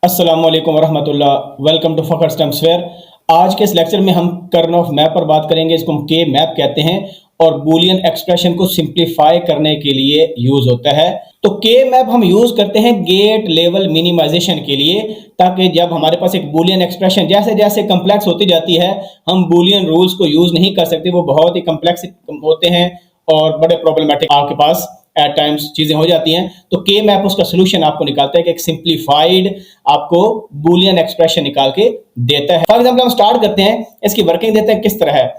अस्सलाम वालेकुम वरहमतुल्लाह। वेलकम टू फ़खर स्टम्प्सवेयर। आज के इस लेक्चर में हम कर्न ऑफ मैप पर बात करेंगे। इसको हम के मैप कहते हैं और बूलियन एक्सप्रेशन को सिंप्लीफाई करने के लिए यूज होता है। तो के मैप हम यूज करते हैं गेट लेवल मिनिमाइजेशन के लिए, ताकि जब हमारे पास एक बूलियन एक्सप्रेशन जैसे जैसे कम्प्लेक्स होती जाती है हम बूलियन रूल्स को यूज नहीं कर सकते, वो बहुत ही कम्प्लेक्स होते हैं और बड़े प्रॉब्लमेटिक आपके पास एट टाइम्स चीजें हो जाती हैं। तो के मैप उसका सोल्यूशन आपको निकालता है कि एक सिंप्लीफाइड आपको बूलियन एक्सप्रेशन निकाल के देता है। फॉर एग्जांपल हम स्टार्ट करते हैं, इसकी वर्किंग देते हैं किस तरह है।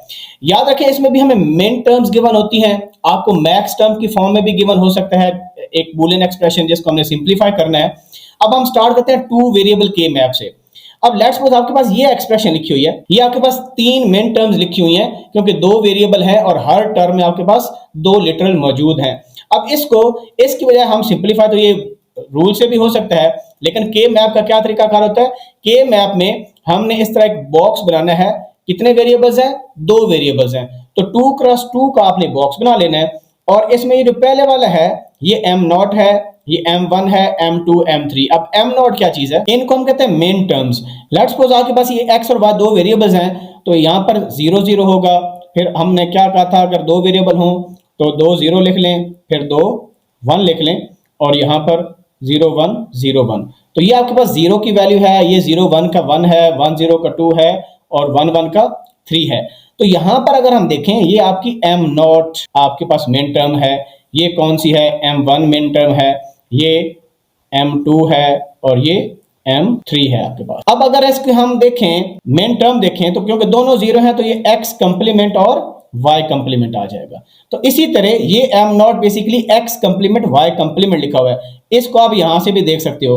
याद रखें इसमें भी हमें मिन टर्म्स गिवन होती हैं, आपको मैक्स टर्म की फॉर्म में भी गिवन हो सकता है एक बूलियन एक्सप्रेशन जिसको हमने सिंप्लीफाई करना है। अब हम स्टार्ट करते हैं टू वेरिएबल के मैप से। अब लेट्स सपोज आपके पास ये एक्सप्रेशन लिखी हुई है, ये आपके पास तीन मेन टर्म्स लिखी हुई हैं क्योंकि दो वेरिएबल हैं और हर टर्म में आपके पास दो लिटरल मौजूद हैं। अब इसकी बजाय हम सिंप्लीफाई, तो ये रूल से भी हो सकता है, लेकिन के मैप का क्या तरीकाकार होता है। के मैप में हमने इस तरह एक बॉक्स बनाना है। कितने वेरिएबल्स हैं? दो वेरिएबल्स हैं, तो 2x2 का आपने बॉक्स बना लेना है। और इसमें ये जो पहले वाला है ये m0 है, ये m1 है, m2 m3। अब m0 क्या चीज है? इनको हम कहते हैं मेन टर्म्स। लेट्स सपोज आपके पास ये x और y दो वेरिएबल्स हैं, तो यहाँ पर 0 0 होगा। फिर हमने क्या कहा था, अगर दो वेरिएबल हों तो दो 0 लिख लें, फिर दो 1 लिख लें, और यहाँ पर 0 1 0 1। तो ये आपके पास 0 की वैल्यू है, ये 0 1 का 1 है, 1 0 का 2 है और 1 1 का 3 है। तो यहां पर अगर हम देखें ये आपकी m0 आपके पास मेन टर्म है, ये कौन सी है? m1 मेन टर्म है, ये m2 है और ये m3 है आपके पास। अब अगर इसके हम देखें मेन टर्म देखें, तो क्योंकि दोनों 0 हैं तो ये x कंप्लीमेंट और y कंप्लीमेंट आ जाएगा। तो इसी तरह ये m0 basically x complement y complement लिखा हुआ है, इसको आप यहां से भी देख सकते हो।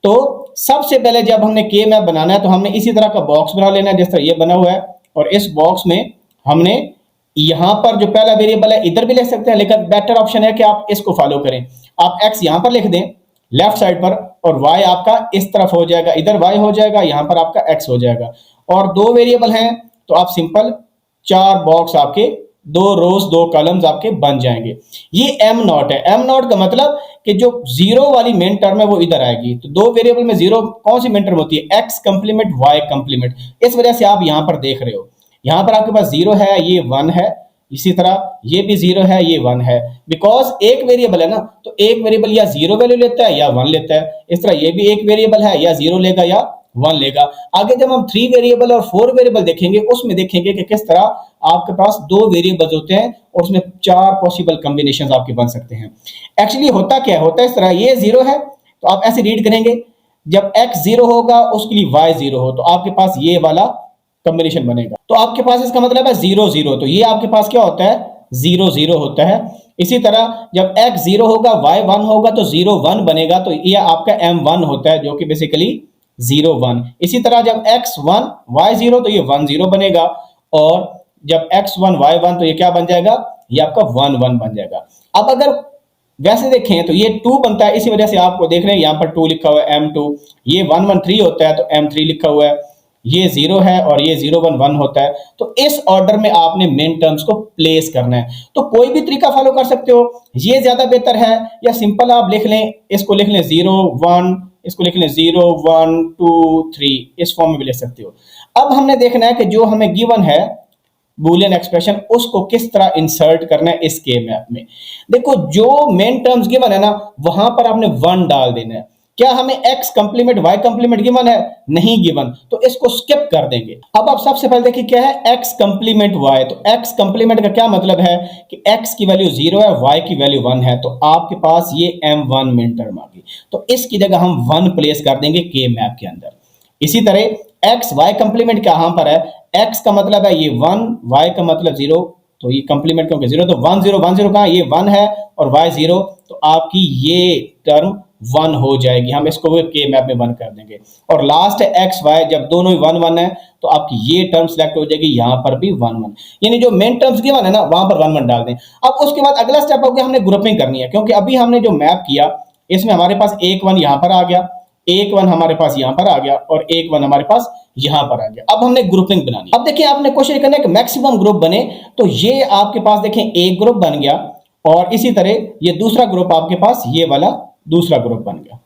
तो सबसे पहले जब हमने के मैप बनाना है तो हमने इसी तरह का बॉक्स बना लेना है जिस तरह ये बना हुआ है, और इस बॉक्स में हमने यहां पर जो पहला वेरिएबल है इधर भी लिख सकते हैं, लेकिन बेटर ऑप्शन है कि आप इसको फॉलो करें। आप x यहां पर लिख दें लेफ्ट साइड पर, और y आपका इस तरफ हो जाएगा, इधर y हो जाएगा, यहां पर आपका x हो जाएगा। और दो वेरिएबल हैं तो आप सिंपल चार बॉक्स आपके, दो रोज दो कॉलम्स आपके बन जाएंगे। ये m0 है। m0 का मतलब कि जो 0 वाली मेन टर्म है वो इधर आएगी। तो दो वेरिएबल में 0 कौन सी मेन टर्म होती है? x complement y complement. इस वजह से आप यहां पर देख रहे हो, यहां पर आपके पास 0 है, ये 1 है, इसी तरह ये भी 0 है, ये 1 है। बिकॉज एक वेरिएबल है ना, तो एक वेरिएबल या 0 वैल्यू लेता है या 1 लेता है। इस तरह ये भी एक वेरिएबल है, या 0 लेगा या 1 लेगा। आगे जब हम 3 वेरिएबल और 4 वेरिएबल देखेंगे उसमें देखेंगे कि किस तरह आपके पास दो वेरिएबल्स होते हैं और उसमें चार पॉसिबल कॉम्बिनेशंस आपके बन सकते हैं। एक्चुअली होता क्या है, होता है इस तरह, ये 0 है तो आप ऐसे रीड करेंगे, जब x 0 होगा उसके लिए y 0 हो तो आपके पास ये वाला कॉम्बिनेशन बनेगा। तो आपके पास इसका मतलब है 0 0, तो ये आपके पास क्या होता है? 0 0 होता है। इसी तरह जब x 0 होगा y 1 होगा तो 0 1 बनेगा, तो ये आपका m1 होता है जो कि बेसिकली 0 1। इसी तरह जब x 1 y 0 तो ये 1 0 बनेगा, और जब x 1 y 1 तो ये क्या बन जाएगा? ये आपका 1 1 बन जाएगा। अब अगर वैसे देखें तो ये 2 बनता है, इसी वजह से आपको देख रहे हैं यहाँ पर 2 लिखा हुआ है, m2। ये 1 1 3 होता है तो m3 लिखा हुआ है। ये 0 है और ये 0 1 1 होता है। तो इस ऑर्डर में आपने मेन टर्म्स को प्लेस करना है। तो कोई भी तरीका फॉलो कर सकते हो, ये ज्यादा बेहतर है, या सिंपल आप लिख लें, इसको लिख लें 0 1, इसको लिख लें 0 1 2 3, इस फॉर्म में भी लिख सकते हो। अब हमने देखना है कि जो हमें गिवन है बूलियन एक्सप्रेशन उसको किस तरह इंसर्ट करना है इस के मैप में। देखो जो मेन टर्म्स गिवन है ना वहां पर आपने 1 डाल देना है। क्या हमें x complement y complement given है? नहीं गिवन, तो इसको स्किप कर देंगे। अब आप सबसे पहले देखिए क्या है x कंप्लीमेंट y। तो x कंप्लीमेंट का क्या मतलब है कि x की वैल्यू 0 है, y की वैल्यू 1 है, तो आपके पास ये m1 मेन टर्म आ गई। तो इसकी जगह हम 1 प्लेस कर देंगे के मैप के अंदर। इसी तरह x y कंप्लीमेंट कहां पर है? x का मतलब है ये 1, y का मतलब 0, तो ये कंप्लीमेंट क्योंकि 0, तो 1 0 1 0 कहां? ये 1 है और y 0, तो आपकी ये टर्म 1 हो जाएगी। हम इसको के मैप में 1 कर देंगे। और लास्ट है एक्स वाई, जब दोनों ही 1 1 है तो आपकी ये टर्म सेलेक्ट हो जाएगी, यहां पर भी 1 1, यानी जो मेन टर्म्स गिवन है ना वहां पर 1 1 डाल दें। अब उसके बाद अगला स्टेप हो गया, हमने ग्रुपिंग करनी है, क्योंकि अभी हमने जो मैप किया इसमें हमारे पास एक 1 यहां पर आ गया, एक 1 हमारे पास यहां पर आ गया और एक 1 हमारे पास यहां पर आ गया। अब हमने ग्रुपिंग बनानी। अब देखिए आपने कोशिश करना है कि मैक्सिमम ग्रुप बने। तो ये आपके पास देखें एक ग्रुप बन गया, और इसी तरह ये दूसरा ग्रुप आपके पास ये वाला दूसरा ग्रुप बन गया।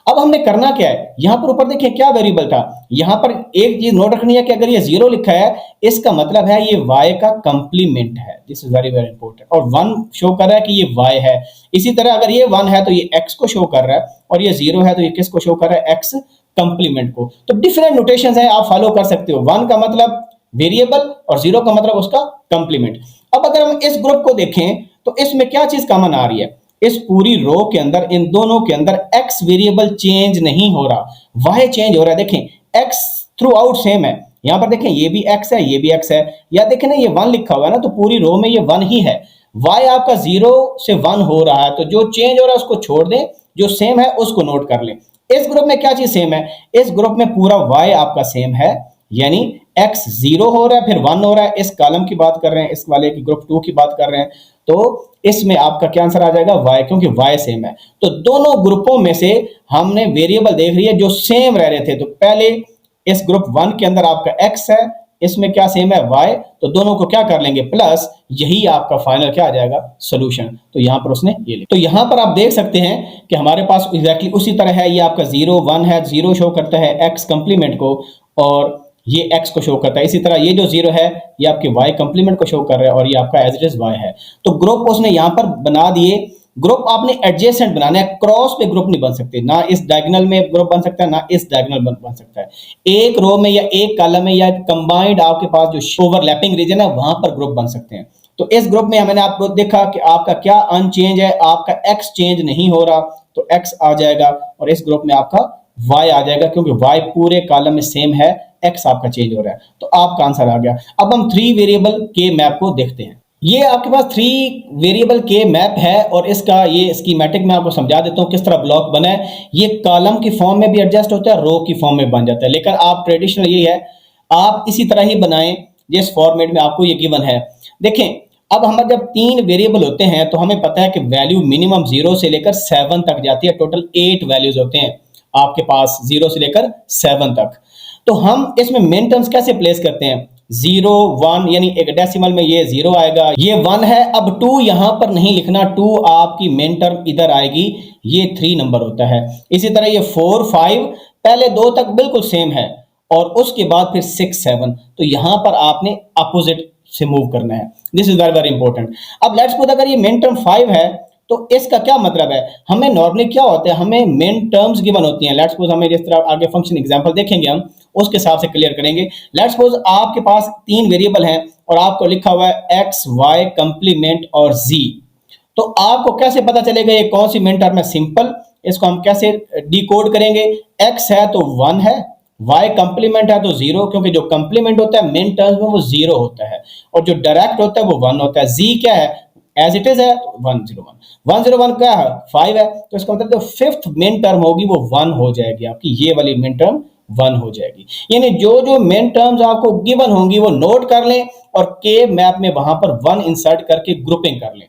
अब हमने करना क्या है, यहां पर ऊपर देखिए क्या वेरिएबल था, यहां पर एक चीज नोट रखनी है कि अगर ये 0 लिखा है इसका मतलब है ये y का कंप्लीमेंट है, this is very very important, और 1 शो कर रहा है कि ये y है। इसी तरह अगर ये 1 है तो ये x को शो कर रहा है, और ये 0 है तो ये किसको शो कर रहा है, x कंप्लीमेंट को। तो डिफरेंट नोटेशंस है, आप फॉलो कर सकते हो। 1 का मतलब वेरिएबल और 0 का मतलब उसका कंप्लीमेंट। अब अगर हम इस ग्रुप को देखें तो इसमें क्या चीज कॉमन आ रही है, इस पूरी रो के अंदर इन दोनों के अंदर x वेरिएबल चेंज नहीं हो रहा, y चेंज हो रहा है। देखें x थ्रू आउट सेम है, यहां पर देखें ये भी x है ये भी x है, या देखें ना ये 1 लिखा हुआ है ना, तो पूरी रो में ये 1 ही है। y आपका 0 से 1 हो रहा है, तो जो चेंज हो रहा है उसको छोड़ दें, जो सेम है उसको नोट कर लें। इस ग्रुप में क्या चीज सेम है, इस ग्रुप में पूरा y आपका सेम है, यानी x 0 हो रहा है फिर 1 हो रहा है। इस कॉलम की बात कर रहे हैं, इस वाले की ग्रुप 2 की बात कर रहे हैं, तो इसमें आपका क्या आंसर आ जाएगा, y, क्योंकि y सेम है। तो दोनों ग्रुपों में से हमने वेरिएबल देख रही है जो सेम रह रहे थे, तो पहले इस ग्रुप 1 के अंदर आपका x है, इसमें क्या सेम है, y, तो दोनों को क्या कर लेंगे प्लस, यही आपका फाइनल क्या आ जाएगा, सोल्यूशन। तो यहां पर उसने ये लिखा, तो यहां पर आप देख सकते हैं कि हमारे पास एग्जैक्टली उसी तरह है, ये आपका 0 1 है, 0 शो करता है x कंप्लीमेंट को, और ये x को शो करता है। इसी तरह ये जो 0 है ये आपके y कंप्लीमेंट को शो कर रहा है, और ये आपका एज इट इज y है। तो ग्रुप उसने यहां पर बना दिए। ग्रुप आपने एडजेसेंट बनाना है, क्रॉस पे ग्रुप नहीं बन सकते, ना इस डायगोनल में ग्रुप बन सकता है ना इस डायगोनल बन सकता है। एक रो में या एक कॉलम में या कंबाइंड आपके पास जो ओवरलैपिंग रीजन है वहां पर ग्रुप बन सकते हैं। तो इस ग्रुप में मैंने आपको देखा कि आपका क्या अनचेंज है, आपका x चेंज नहीं हो रहा, तो x आ जाएगा, और इस ग्रुप में आपका y आ जाएगा, क्योंकि y पूरे कॉलम में सेम है, x आपका चेंज हो रहा है, तो आपका आंसर आ गया। अब हम 3 वेरिएबल के मैप को देखते हैं। ये आपके पास 3 वेरिएबल के मैप है, और इसका ये स्कीमेटिक मैं आपको समझा देता हूं किस तरह ब्लॉक बना है। ये कॉलम की फॉर्म में भी एडजस्ट होता है, रो की फॉर्म में बन जाता है, लेकिन आप ट्रेडिशनल ये है आप इसी तरह ही बनाएं जिस फॉर्मेट में आपको ये गिवन है। देखें अब हमारे जब 3 वेरिएबल होते हैं तो हमें पता है कि वैल्यू मिनिमम 0 से लेकर 7 तक जाती है, टोटल 8 वैल्यूज होते हैं आपके पास 0 से लेकर 7 तक। तो हम इसमें मेन टर्म्स कैसे प्लेस करते हैं, 0 1, यानी एक डेसिमल में ये 0 आएगा, ये 1 है। अब 2 यहां पर नहीं लिखना, 2 आपकी मेन टर्म इधर आएगी, ये 3 नंबर होता है। इसी तरह ये 4 5 पहले 2 तक बिल्कुल सेम है, और उसके बाद फिर 6 7, तो यहां पर आपने अपोजिट से मूव करना है, this is very very important. अब लेट्स सपोज अगर ये मेन टर्म 5 है तो इसका क्या मतलब है, हमें नॉर्मली क्या होता है, हमें मेन टर्म्स गिवन होती हैं। लेट्स सपोज हमें जिस तरह आगे फंक्शन एग्जांपल देखेंगे हम उसके हिसाब से क्लियर करेंगे। लेट्स सपोज आपके पास 3 वेरिएबल हैं और आपको लिखा हुआ है x y कंप्लीमेंट और z, तो आपको कैसे पता चलेगा ये कौन सी मेन टर्म है, सिंपल इसको हम कैसे डिकोड करेंगे, x है तो 1 है, y कंप्लीमेंट है तो 0, क्योंकि जो कंप्लीमेंट होता है मेन टर्म्स में वो 0 होता है, और जो डायरेक्ट होता है वो 1 होता है। z क्या है, एज इट इज है 101, 101 क्या है 5 है, तो इसका मतलब जो 5th मेन टर्म होगी वो 1 हो जाएगी, आपकी ये वाली मेन टर्म 1 हो जाएगी। यानी जो जो मेन टर्म्स आपको गिवन होंगी वो नोट कर लें, और के मैप में वहां पर 1 इंसर्ट करके ग्रुपिंग कर लें।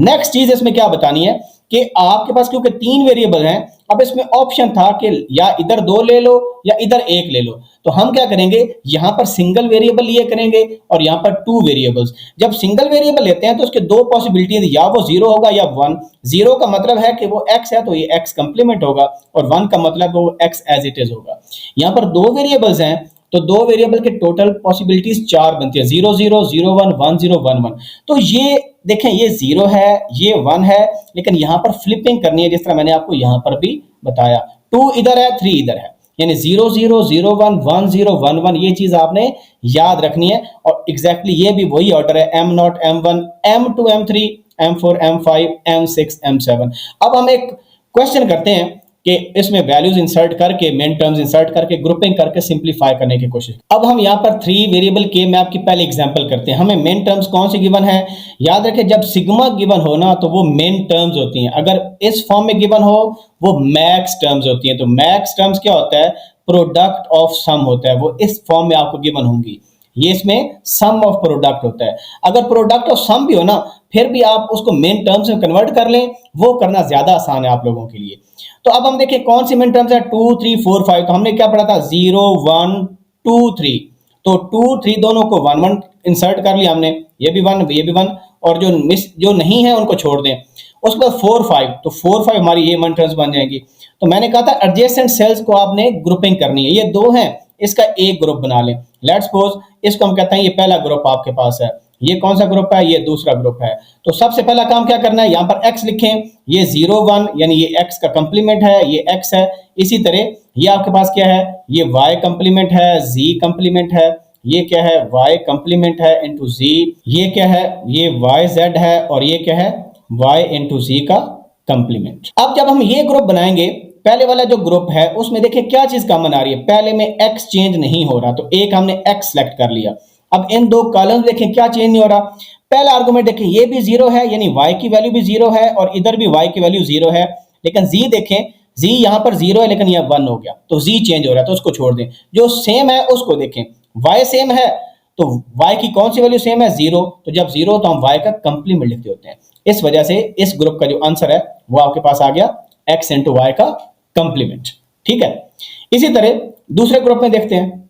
नेक्स्ट चीज इसमें क्या बतानी है कि आपके पास क्योंकि 3 वेरिएबल हैं, अब इसमें ऑप्शन था कि या इधर 2 ले लो या इधर 1 ले लो, तो हम क्या करेंगे, यहां पर सिंगल वेरिएबल लिए करेंगे और यहां पर 2 वेरिएबल्स। जब सिंगल वेरिएबल लेते हैं तो उसके 2 पॉसिबिलिटीज, या वो 0 होगा या 1। 0 का मतलब है कि वो x है तो ये x कंप्लीमेंट होगा, और 1 का मतलब वो x एज इट इज होगा। यहां पर 2 वेरिएबल्स हैं तो 2 वेरिएबल के टोटल पॉसिबिलिटीज 4 बनती है, 0 0 0 1 1 0 1 1। तो ये देखें ये 0 है ये 1 है, लेकिन यहां पर फ्लिपिंग करनी है जिस तरह मैंने आपको यहां पर भी बताया, 2 इधर है 3 इधर है, यानी 0 0 0 1 1 0 1 1, ये चीज आपने याद रखनी है। और एग्जैक्टली ये भी वही ऑर्डर है, M0 M1 M2 M3 M4 M5 M6 M7। अब हम एक क्वेश्चन करते हैं कि इसमें वैल्यूज इंसर्ट करके, मेन टर्म्स इंसर्ट करके, ग्रुपिंग करके सिंप्लीफाई करने की कोशिश। अब हम यहाँ पर 3 वेरिएबल के मैप की पहले एग्जांपल करते हैं। हमें मेन टर्म्स कौन सी गिवन है, याद रखें जब सिग्मा गिवन हो ना तो वो मेन टर्म्स होती हैं, अगर इस फॉर्म में गिवन हो वो मैक्स टर्म्स होती हैं। तो मैक्स टर्म्स क्या होता है, प्रोडक्ट ऑफ सम होता है, वो इस फॉर्म में आपको गिवन होंगी, ये इसमें सम ऑफ प्रोडक्ट होता है। अगर प्रोडक्ट ऑफ सम भी हो ना फिर भी आप उसको मेन टर्म्स में कन्वर्ट कर लें, वो करना ज्यादा आसान है आप लोगों के लिए। तो अब हम देखें कौन सी मेन टर्म्स है, 2 3 4 5। तो हमने क्या पढ़ा था, 0 1 2 3, तो 2 3 दोनों को 1 1 इंसर्ट कर लिया हमने, ये भी 1 ये भी 1, और जो नहीं है उनको छोड़ दें। उसके बाद 4 5, तो 4 5 हमारी ये वन टर्म्स बन जाएंगी। तो मैंने कहा था एडजेसेंट सेल्स को आपने ग्रुपिंग करनी है, ये दो हैं, इसका एक ग्रुप बना लें। लेट्स सपोज इसको हम कहते हैं ये पहला ग्रुप आपके पास है, ये कौन सा ग्रुप है, ये दूसरा ग्रुप है। तो सबसे पहला काम क्या करना है, यहां पर x लिखें, ये 0 1 यानी ये x का कंप्लीमेंट है, ये x है। इसी तरह ये आपके पास क्या है, ये y कंप्लीमेंट है, z कंप्लीमेंट है, ये क्या है y कंप्लीमेंट है इनटू z, ये क्या है, ये yz है, और ये क्या है y इनटू z का कंप्लीमेंट। अब जब हम ये ग्रुप बनाएंगे, पहले वाला जो ग्रुप है उसमें देखिए क्या चीज कॉमन आ रही है, पहले में x चेंज नहीं हो रहा, तो एक हमने x सेलेक्ट कर लिया। अब इन दो कॉलम्स देखें क्या चेंज नहीं हो रहा, पहला आर्गुमेंट देखें ये भी 0 है, यानी y की वैल्यू भी 0 है, और इधर भी y की वैल्यू 0 है। लेकिन z देखें, z यहां पर 0 है लेकिन यह 1 हो गया, तो z चेंज हो रहा है, तो उसको छोड़ दें। जो सेम है उसको देखें, y सेम है, तो y की कौन सी वैल्यू सेम है, 0, तो जब 0 तो हम y का कंप्लीमेंट लिखते होते हैं। इस वजह से इस ग्रुप का जो आंसर है वो आपके पास आ गया x इंटू वाई का कंप्लीमेंट। ठीक है, इसी तरह दूसरे ग्रुप में देखते हैं।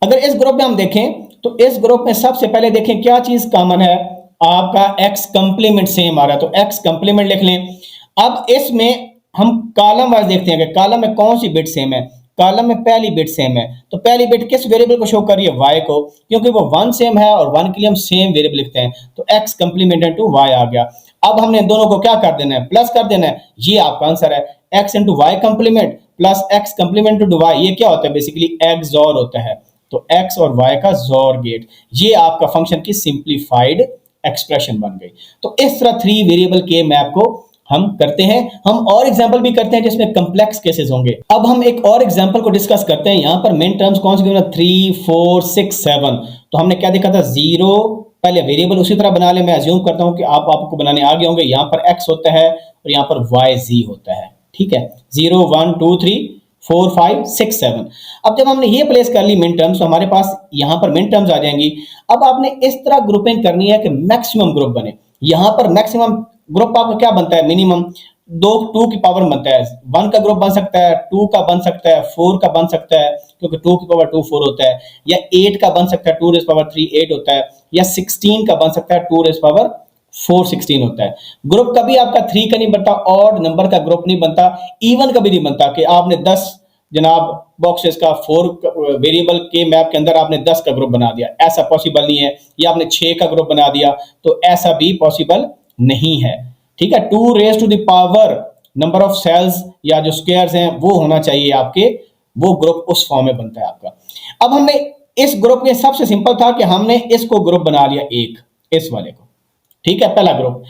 अगर इस ग्रुप में हम देखें तो इस ग्रुप में सबसे पहले देखें क्या चीज कॉमन है, आपका x कंप्लीमेंट सेम आ रहा है, तो x कंप्लीमेंट लिख लें। अब इसमें हम कॉलम वाइज देखते हैं कि कॉलम में कौन सी बिट सेम है, कॉलम में पहली बिट सेम है, तो पहली बिट किस वेरिएबल को शो कर रही है, y को, क्योंकि वो 1 सेम है और 1 के लिए हम सेम वेरिएबल लिखते हैं, तो x कंप्लीमेंट इनटू y आ गया। अब हमने दोनों को क्या कर देना है, प्लस कर देना है, ये आपका आंसर है, x into y complement plus x complement into y, ये क्या होता है बेसिकली XOR होता है, तो x और y का जोर गेट, ये आपका फंक्शन की सिंप्लीफाइड एक्सप्रेशन बन गई। तो इस तरह 3 वेरिएबल के मैप को हम करते हैं। हम और एग्जांपल भी करते हैं जिसमें कॉम्प्लेक्स केसेस होंगे। अब हम एक और एग्जांपल को डिस्कस करते हैं। यहां पर मेन टर्म्स कौन से गिवन है, 3 4 6 7। तो हमने क्या देखा था, 0 पहले वेरिएबल उसी तरह बना ले, मैं अज्यूम करता हूं कि आपको बनाने आ गए होंगे। यहां पर x होता है और यहां पर yz होता है। ठीक है, 0 1 2 3 4 5 6 7। अब जब हमने ये प्लेस कर ली मिन टर्म्स, तो हमारे पास यहां पर मिन टर्म्स आ जाएंगी। अब आपने इस तरह ग्रुपिंग करनी है कि मैक्सिमम ग्रुप बने। यहां पर मैक्सिमम ग्रुप आपका क्या बनता है, मिनिमम 2 की पावर बनता है, 1 का ग्रुप बन सकता है, 2 का बन सकता है, 4 का बन सकता है क्योंकि 2 की पावर 2 4 होता है, या 8 का बन सकता है, 2 रेज़ पावर 3 8 होता है, या 16 का बन सकता है, 2 रेज़ पावर 4 16 होता है। ग्रुप कभी आपका 3 का नहीं बनता, ऑड नंबर का ग्रुप नहीं बनता, इवन कभी नहीं बनता कि आपने 10 जनाब बॉक्सेस का 4 वेरिएबल के मैप के अंदर आपने 10 का ग्रुप बना दिया, ऐसा पॉसिबल नहीं है। या आपने 6 का ग्रुप बना दिया, तो ऐसा भी पॉसिबल नहीं है। ठीक है, 2 raise to the power number of cells या जो स्क्वायर्स हैं वो होना चाहिए आपके, वो ग्रुप उस फॉर्म में बनता है आपका। अब हमने इस ग्रुप में सबसे सिंपल था कि हमने इसको ग्रुप बना लिया, एक इस वाले को। ठीक है, पहला ग्रुप।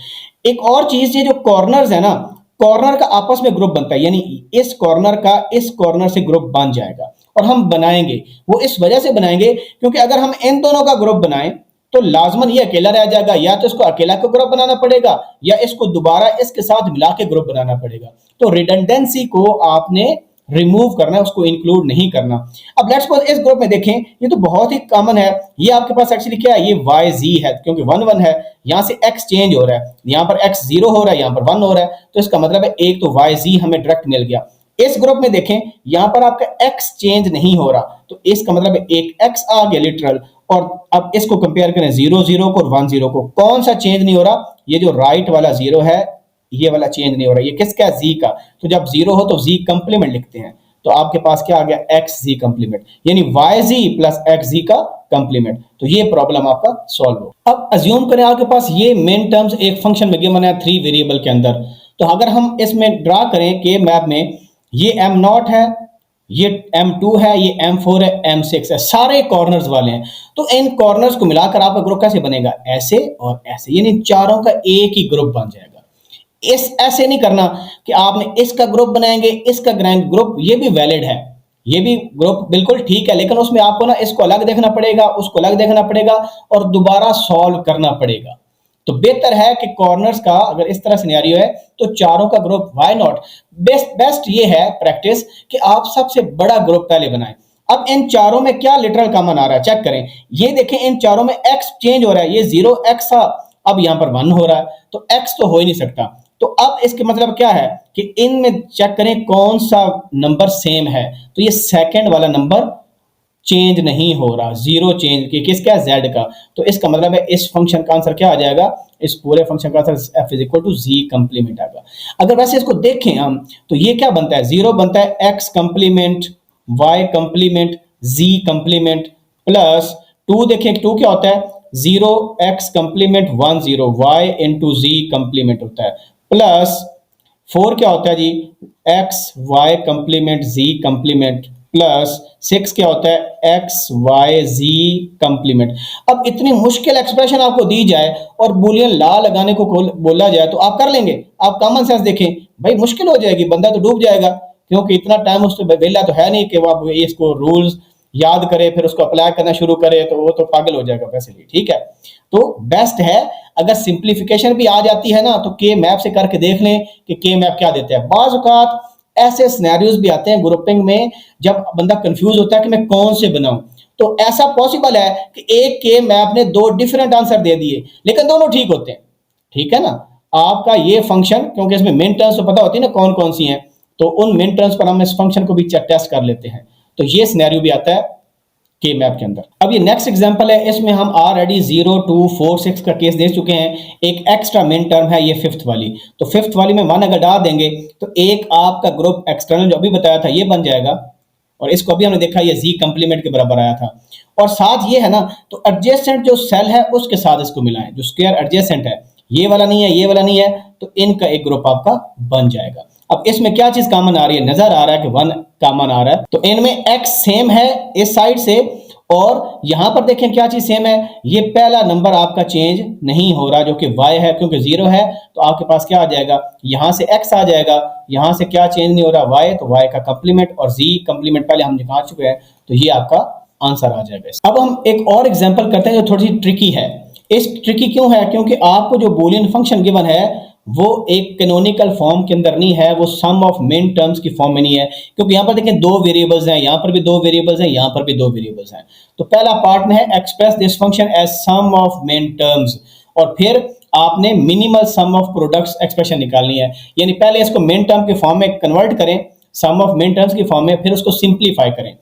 एक और चीज, ये जो कॉर्नर्स है ना, कॉर्नर का आपस में ग्रुप बनता है, यानी इस कॉर्नर का इस कॉर्नर से ग्रुप बन जाएगा। और हम बनाएंगे वो इस वजह से बनाएंगे क्योंकि अगर हम इन दोनों का ग्रुप बनाएं तो लाजमन ये अकेला रह जाएगा, या तो इसको अकेला का ग्रुप बनाना पड़ेगा या इसको दोबारा इसके साथ मिला के ग्रुप बनाना पड़ेगा। तो रिडंडेंसी को आपने रिमूव करना है, उसको इंक्लूड नहीं करना। अब लेट्स सपोज इस ग्रुप में देखें, ये तो बहुत ही कॉमन है, ये आपके पास एक्चुअली क्या है, ये YZ है क्योंकि 1 1 है, यहां से x चेंज हो रहा है, यहां पर x 0 हो रहा है, यहां पर 1 हो रहा है, तो इसका मतलब है एक तो YZ हमें डायरेक्ट मिल गया। इस ग्रुप में देखें, यहां पर आपका x चेंज नहीं हो रहा, तो इसका मतलब है एक x आ गया लिटरल। और अब इसको कंपेयर करें 0 0 को और 1 0 को, कौन सा चेंज नहीं हो रहा, ये जो राइट वाला 0 है, ये वाला चेंज नहीं हो रहा। ये किसका है, z का, तो जब 0 हो तो z कंप्लीमेंट लिखते हैं, तो आपके पास क्या आ गया, XZ कंप्लीमेंट, यानी YZ प्लस XZ का कंप्लीमेंट। तो ये प्रॉब्लम आपका सॉल्व हो। अब अज्यूम करें आपके पास ये मेन टर्म्स एक फंक्शन में गिवन है 3 वेरिएबल के अंदर। तो अगर हम इसमें ड्रा करें के मैप में, ये M0 है, ये M2 है, ये M4 है, M6 है, सारे कॉर्नर्स वाले हैं। तो इन कॉर्नर्स को मिलाकर आपका ग्रुप कैसे बनेगा, ऐसे और ऐसे, यानी चारों का एक ही ग्रुप बन जाएगा। इस ऐसे नहीं करना कि आपने इसका ग्रुप बनाएंगे इसका ग्रुप, ये भी वैलिड है, ये भी ग्रुप बिल्कुल ठीक है, लेकिन उसमें आपको ना इसको अलग देखना पड़ेगा, उसको अलग देखना पड़ेगा और दोबारा सॉल्व करना पड़ेगा। तो बेहतर है कि कॉर्नर्स का अगर इस तरह सिनेरियो है तो चारों का ग्रुप, व्हाई नॉट, बेस्ट ये है प्रैक्टिस कि आप सबसे बड़ा ग्रुप पहले बनाएं। अब इन चारों में क्या लिटरल कॉमन आ रहा है, चेक करें। ये देखें, इन चारों में x चेंज हो रहा है, ये 0x था, अब यहां पर 1 हो रहा है, तो x तो हो ही नहीं सकता। तो अब इसके मतलब क्या है कि इनमें चेक करें कौन सा नंबर सेम है, तो ये सेकंड वाला नंबर चेंज नहीं हो रहा, जीरो चेंज की किसका, जेड का। तो इसका मतलब है इस फंक्शन का आंसर क्या आ जाएगा, इस पूरे फंक्शन का answer F is equal to G complement आएगा। अगर वैसे इसको देखें हम तो ये क्या बनता है, जीरो बनता है x complement y complement z complement plus two, देखें टू क्या होता है, zero x complement one zero y into z complement होता है प्लस फोर क्या होता है जी, x y complement z complement plus six क्या होता है, एक्स वाई जी कंप्लीमेंट। अब इतनी मुश्किल एक्सप्रेशन आपको दी जाए और बुलियन ला लगाने को बोला जाए तो आप कर लेंगे? आप कॉमन सेंस देखें भाई, मुश्किल हो जाएगी, बंदा तो डूब जाएगा, क्योंकि इतना टाइम उस वेला तो है नहीं कि वो आप इसको रूल्स याद करे फिर उसको अप्लाई करना शुरू करे, तो वो तो पागल हो जाएगा वैसे ही। ठीक है, तो बेस्ट है अगर सिंप्लीफिकेशन भी आ जाती है ना तो के मैप से करके देख लें कि के मैप क्या देते हैं। बाज़ औक़ात ऐसे सिनेरियोज भी आते हैं ग्रुपिंग में जब बंदा कंफ्यूज होता है कि मैं कौन से बनाऊं, तो ऐसा पॉसिबल है कि एक के मैप ने दो डिफरेंट आंसर दे दिए लेकिन दोनों ठीक होते हैं। ठीक है ना, आपका ये फंक्शन, क्योंकि इसमें मिन टर्म्स तो पता होती है ना कौन कौन सी हैं, तो उन मिन टर्म्स पर हम इस फंक्शन को भी टेस्ट कर लेते हैं। तो ये सिनेरियो भी आता है के मैप के अंदर। अब ये नेक्स्ट एग्जांपल है, इसमें हम ऑलरेडी 0 2 4 6 का केस देख चुके हैं। एक एक्स्ट्रा मिन टर्म है ये फिफ्थ वाली, तो फिफ्थ वाली में वन अगर डाल देंगे तो एक आपका ग्रुप एक्सटर्नल जो अभी बताया था ये बन जाएगा, और इसको अभी हमने देखा ये जी कंप्लीमेंट के बराबर आया था। और साथ ये है ना, तो एडजेसेंट जो सेल है उसके साथ इसको मिलाएं, जो स्क्वायर एडजेसेंट है, ये वाला नहीं है ये वाला नहीं है, तो इनका एक ग्रुप आपका बन जाएगा। अब इसमें क्या चीज कॉमन आ रही है, नजर आ रहा है कि वन कॉमन आ रहा है, तो इनमें x सेम है इस साइड से, और यहां पर देखें क्या चीज सेम है, ये पहला नंबर आपका चेंज नहीं हो रहा जो कि y है, क्योंकि 0 है तो आपके पास क्या आ जाएगा, यहां से x आ जाएगा, यहां से क्या चेंज नहीं हो रहा y, तो y का कंप्लीमेंट और z कंप्लीमेंट पहले हम निकाल चुके हैं, तो ये आपका आंसर आ जाएगा। अब हम एक और एग्जांपल करते हैं जो थोड़ी सी ट्रिकी है। इस ट्रिकी क्यों है, क्योंकि आपको जो बूलियन फंक्शन गिवन है वो एक कैनोनिकल फॉर्म के अंदर नहीं है, वो सम ऑफ मिन टर्म्स की फॉर्म में नहीं है, क्योंकि यहां पर देखें दो वेरिएबल्स हैं, यहां पर भी दो वेरिएबल्स हैं, यहां पर भी दो वेरिएबल्स हैं। तो पहला पार्ट में है express this function as sum of min terms, और फिर आपने minimal sum of products expression निकालनी है, यानी पहले इसको मिन टर्म के फॉर्म में कन्वर्ट करें, सम ऑफ मिन टर्म्स की फॉर्म में, फिर उसको सिंप्लीफाई करें।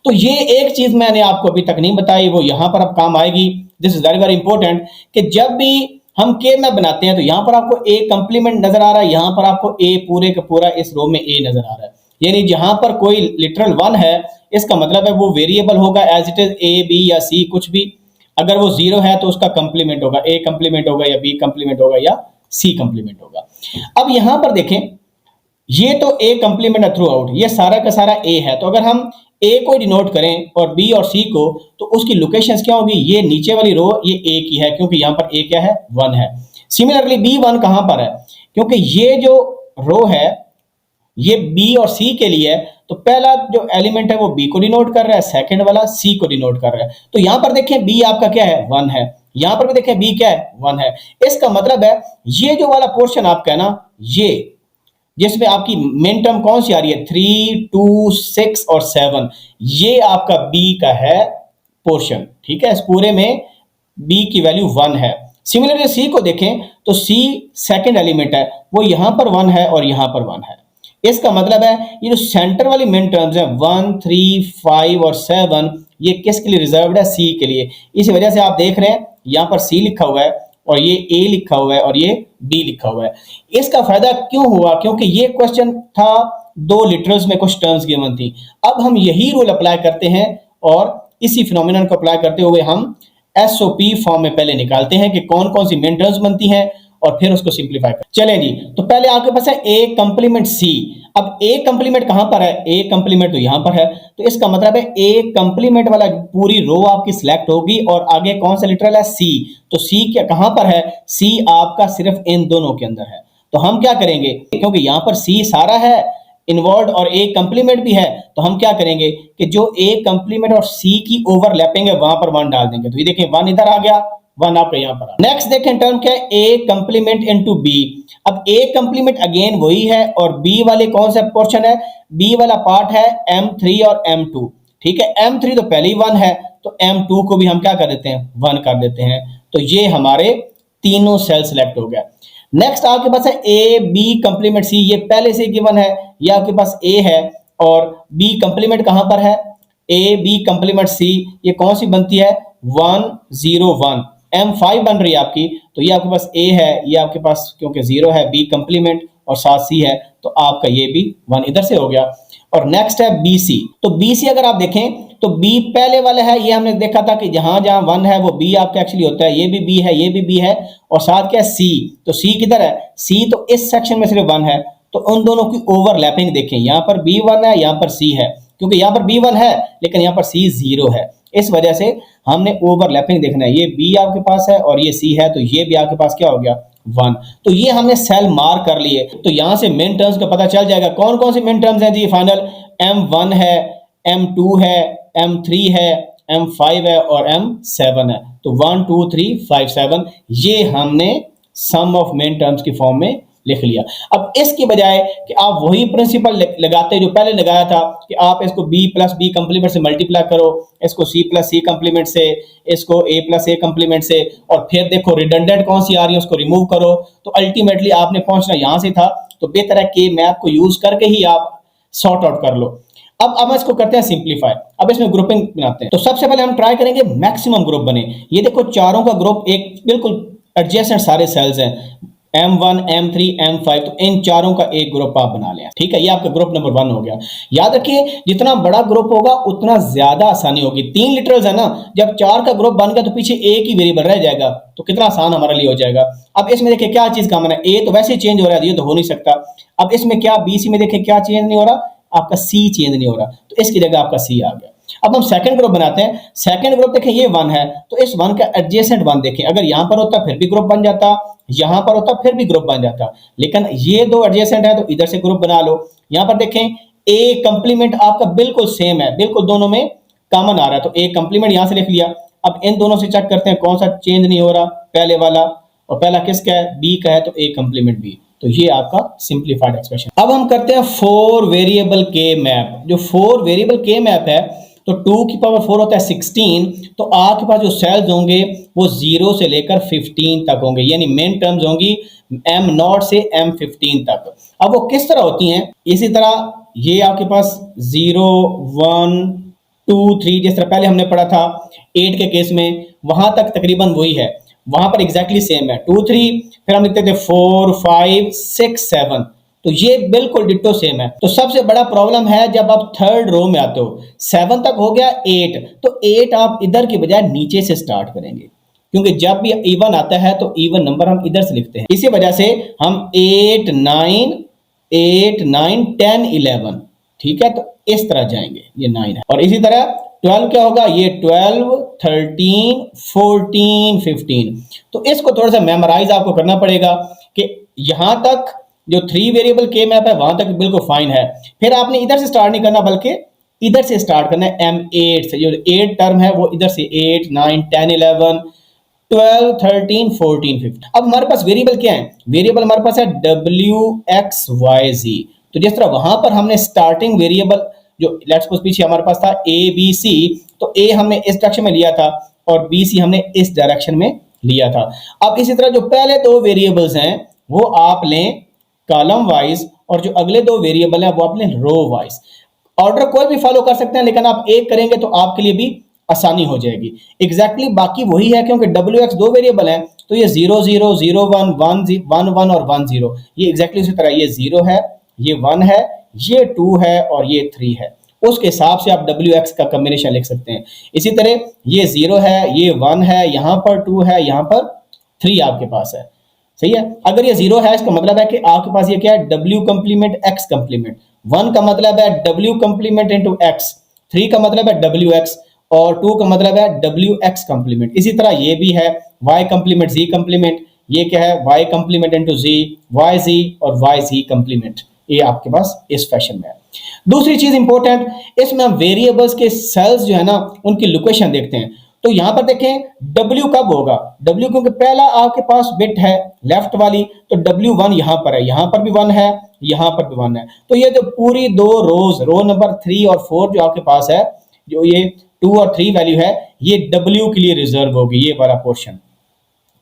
तो ये एक चीज मैंने आपको अभी तक नहीं बताई, वो यहां पर अब काम आएगी। This is very very important कि जब भी हम के मैप बनाते हैं तो यहां पर आपको ए कंप्लीमेंट नजर आ रहा है, यहां पर आपको ए पूरे का पूरा इस रो में ए नजर आ रहा है, यानी जहां पर कोई लिटरल वन है इसका मतलब है वो वेरिएबल होगा as it is A B या सी कुछ भी। अगर वो 0 है तो उसका कंप्लीमेंट होगा, ए कंप्लीमेंट होगा या बी कंप्लीमेंट होगा या सी कंप्लीमेंट होगा। अब यहां पर देखें ये तो ए कंप्लीमेंट है थ्रू आउट, ये सारा का सारा ए है, तो अगर हम ए को डिनोट करें और बी और सी को, तो उसकी लोकेशंस क्या होगी, ये नीचे वाली रो ये ए की है क्योंकि यहां पर ए क्या है, 1 है। सिमिलरली बी 1 कहां पर है, क्योंकि ये जो रो है ये बी और सी के लिए है, तो पहला जो एलिमेंट है वो बी को डिनोट कर रहा है, सेकंड वाला सी को डिनोट कर रहा है। तो यहां पर देखें बी आपका क्या है, 1 है, यहां पर भी देखें बी क्या है, 1 है। इसका मतलब है ये जो वाला पोर्शन आपका है ना, ये जिसमें आपकी मेन टर्म कौन सी आ रही है, 3 2 6 और 7, ये आपका बी का है पोर्शन। ठीक है, इस पूरे में बी की वैल्यू 1 है। सिमिलरली सी को देखें तो सी सेकंड एलिमेंट है, वो यहां पर 1 है और यहां पर 1 है। इसका मतलब है ये जो सेंटर वाली मेन टर्म्स है 1 3 5 और 7, ये किसके लिए रिजर्व्ड है, सी के लिए। इस वजह से आप देख रहे हैं यहां पर सी लिखा हुआ है और ये ए लिखा हुआ है और ये बी लिखा हुआ है। इसका फायदा क्यों हुआ, क्योंकि ये क्वेश्चन था दो लिटरल्स में कुछ टर्म्स गिवन थी। अब हम यही रूल अप्लाई करते हैं और इसी फिनोमिनन को अप्लाई करते हुए हम एसओपी फॉर्म में पहले निकालते हैं कि कौन कौन सी मेन टर्म्स बनती हैं और फिर उसको सिंप्लीफाई कर। चलें जी, तो पहले आपके पास है ए कंप्लीमेंट सी। अब ए कंप्लीमेंट कहां पर है, ए कंप्लीमेंट तो यहां पर है, तो इसका मतलब है ए कंप्लीमेंट वाला पूरी रो आपकी सिलेक्ट होगी और आगे कौन सा लिटरल है, सी। तो सी क्या कहां पर है, सी आपका सिर्फ इन दोनों के अंदर है। तो हम क्या करेंगे, क्योंकि यहां पर सी सारा है इन्वॉल्व और ए कंप्लीमेंट भी है, तो हम क्या करेंगे कि जो ए कंप्लीमेंट और सी की ओवरलैपिंग है वहां पर 1 डाल देंगे। तो ये देखें 1 इधर आ गया, 1 आपका यहां पर। नेक्स्ट देखें टर्म क्या है, ए कंप्लीमेंट इनटू बी। अब ए कंप्लीमेंट अगेन वही है और बी वाले कौन सा पोर्शन है, बी वाला पार्ट है m3 और m2। ठीक है, m3 तो पहले ही 1 है, तो m2 को भी हम क्या कर देते हैं, 1 कर देते हैं। तो ये हमारे तीनों सेल सिलेक्ट हो गया। नेक्स्ट आपके पास है ए बी कंप्लीमेंट सी, ये पहले से गिवन है, ये आपके पास ए है और बी कंप्लीमेंट कहां पर है, ए बी कंप्लीमेंट सी, ये कौन सी बनती है 101। M5 बन रही है आपकी, तो ये आपके पास ए है, ये आपके पास क्योंकि 0 है, बी कंप्लीमेंट और साथ सी है, तो आपका ये भी 1 इधर से हो गया। और नेक्स्ट है BC। तो BC अगर आप देखें तो B पहले वाला है, ये हमने देखा था कि जहां जहां 1 है वो B आपका एक्चुअली होता है, ये भी B है, ये भी B है, और साथ क्या है C। तो C किधर है, C तो इस सेक्शन में सिर्फ 1 है, तो उन दोनों की ओवरलैपिंग देखें, यहां पर B1 है, यहां पर C है, क्योंकि यहां पर B1 है लेकिन यहां पर C 0 है, इस वजह से हमने ओवरलैपिंग देखना है। ये B आपके पास है और ये C है, तो ये भी आपके पास क्या हो गया 1। तो ये हमने सेल मार्क कर लिए, तो यहां से मेन टर्म्स का पता चल जाएगा। कौन कौन सी मेन टर्म्स हैं जी फाइनल, M1 है, M2 है, M3 है, M5 है और M7 है। तो 1 2 3 5 7 ये हमने सम ऑफ मेन टर्म्स की फॉर्म में लिख लिया। अब इसकी बजाय कि आप वही प्रिंसिपल लगाते जो पहले लगाया था कि आप इसको b प्लस बी कंप्लीमेंट से मल्टीप्लाई करो, इसको c प्लस सी कंप्लीमेंट से, इसको a प्लस ए कंप्लीमेंट से, और फिर देखो रिडंडेंट कौन सी आ रही है उसको रिमूव करो, तो अल्टीमेटली आपने पहुंचना यहां से था। तो बेहतर है कि मैप को यूज करके ही आप सॉर्ट आउट कर लो। अब हम इसको करते हैं सिंप्लीफाई। अब इसमें ग्रुपिंग बनाते हैं। तो सबसे पहले हम ट्राई करेंगे मैक्सिमम ग्रुप बने। ये देखो चारों का ग्रुप एक बिल्कुल एडजेसेंट सारे सेल्स हैं, M1 M3 M5, तो इन चारों का एक ग्रुप आप बना लें। ठीक है, ये आपका ग्रुप नंबर 1 हो गया। याद रखिए जितना बड़ा ग्रुप होगा उतना ज्यादा आसानी होगी। 3 लिटरल्स है ना, जब 4 का ग्रुप बन गया तो पीछे एक ही वेरिएबल रह जाएगा, तो कितना आसान हमारे लिए हो जाएगा। अब इसमें देखिए क्या चीज कॉमन है, ए तो वैसे ही चेंज हो रहा है, ये तो हो नहीं सकता। अब इसमें क्या BC में देखिए क्या चेंज नहीं हो रहा, आपका C चेंज नहीं हो रहा, तो इसकी जगह आपका C आ गया। अब हम सेकंड ग्रुप बनाते हैं। सेकंड ग्रुप देखें ये 1 है, तो इस 1 का एडजेसेंट 1 देखें, अगर यहां पर होता फिर भी ग्रुप बन जाता, यहां पर होता फिर भी ग्रुप बन जाता, लेकिन ये दो एडजेसेंट है तो इधर से ग्रुप बना लो। यहां पर देखें A कंप्लीमेंट आपका बिल्कुल सेम है, बिल्कुल दोनों में कॉमन आ रहा है, तो A कंप्लीमेंट यहां से लिख लिया। अब इन दोनों से चेक करते हैं कौन सा चेंज नहीं हो रहा, पहले वाला, और पहला किसका है B का है, तो A कंप्लीमेंट B। तो ये आपका सिंप्लीफाइड एक्सप्रेशन। अब हम करते हैं 4 वेरिएबल के मैप। जो 4 वेरिएबल के मैप है, तो 2 की पावर 4 होता है 16, तो आपके पास जो सेल्स होंगे वो 0 से लेकर 15 तक होंगे, यानी मेन टर्म्स होंगी M0 से M15 तक। अब वो किस तरह होती हैं, इसी तरह ये आपके पास 0 1 2 3, जिस तरह पहले हमने पढ़ा था 8 के केस में, वहां तक तकरीबन वही है, वहां पर एग्जैक्टली सेम है 2 3, फिर हम लिखते थे 4 5 6 7, तो ये बिल्कुल डिट्टो सेम है। तो सबसे बड़ा प्रॉब्लम है जब आप थर्ड रो में आते हो, 7 तक हो गया 8, तो 8 आप इधर की बजाय नीचे से स्टार्ट करेंगे, क्योंकि जब भी इवन आता है तो इवन नंबर हम इधर से लिखते हैं। इसी वजह से हम 8 9 10 11, ठीक है, तो इस तरह जाएंगे, ये 9 है। और इसी तरह 12 क्या होगा, ये 12 13 14 15। तो इसको थोड़ा सा मेमोराइज आपको करना पड़ेगा कि यहां तक जो 3 वेरिएबल के मैप है वहां तक बिल्कुल फाइन है। फिर आपने इधर से स्टार्ट नहीं करना, बल्कि इधर से स्टार्ट करना है M8 से। जो 8 टर्म है वो इधर से 8 9 10 11 12 13 14 15। अब हमारे पास वेरिएबल क्या है, वेरिएबल हमारे पास है WXYZ। तो जिस तरह वहां पर हमने स्टार्टिंग वेरिएबल जो लेट्स सपोज पीछे हमारे पास था ABC, तो A हमने इस डायरेक्शन में लिया था और BC हमने इस डायरेक्शन में लिया था। अब इसी तरह जो पहले 2 वेरिएबल्स हैं वो आप लें कॉलम वाइज, और जो अगले 2 वेरिएबल हैं वो आप लें रो वाइज। ऑर्डर कोई भी फॉलो कर सकते हैं, लेकिन आप एक करेंगे तो आपके लिए भी आसानी हो जाएगी। एग्जैक्टली बाकी वही है, क्योंकि WX 2 वेरिएबल हैं, तो ये 0 0 0 1 1 1 और 1 0, ये एग्जैक्टली उसी तरह, ये 0 है, ये 1 है, ये 2 है और ये 3 है। उसके हिसाब से आप WX का कॉम्बिनेशन लिख सकते हैं। इसी तरह ये 0 है, ये 1 है, यहां पर 2 है, यहां पर 3 आपके पास है, सही है। अगर ये 0 है इसका मतलब है कि आपके पास ये क्या है, W कंप्लीमेंट X कंप्लीमेंट। 1 का मतलब है W कंप्लीमेंट इंटू X, 3 का मतलब है WX, और 2 का मतलब है WX कंप्लीमेंट। इसी तरह ये भी है Y कंप्लीमेंट Z कंप्लीमेंट, ये क्या है Y complement into Z, YZ और YZ कंप्लीमेंट। ये आपके पास इस फैशन में है। दूसरी चीज इंपॉर्टेंट, इसमें हम वेरिएबल्स के सेल्स जो है ना उनकी लोकेशन देखते हैं। तो यहां पर देखें W कब होगा, W क्योंकि पहला आपके पास बिट है लेफ्ट वाली, तो W1 यहां पर है, यहां पर भी 1 है, यहां पर भी 1 है। तो ये जो पूरी 2 रोज, रो नंबर 3 और 4 जो आपके पास है, जो ये 2 और 3 वैल्यू है, ये W के लिए रिजर्व होगी, ये वाला पोर्शन।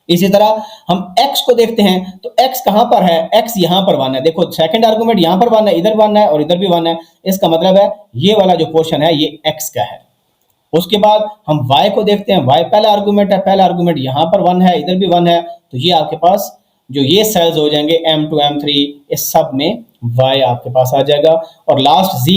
इसी तरह हम x को देखते हैं तो x कहां पर है, x यहां पर 1 है। देखो सेकंड आर्गुमेंट यहां पर 1 है, इधर 1 है और इधर भी 1 है। इसका मतलब है ये वाला जो पोर्शन है ये x का है। उसके बाद हम y को देखते हैं, y पहला आर्गुमेंट है, पहला आर्गुमेंट यहां पर 1 है, इधर भी 1 है। तो ये आपके पास जो ये सेल्स हो जाएंगे M2 M3, इस सब में y आपके पास आ जाएगा। और लास्ट z,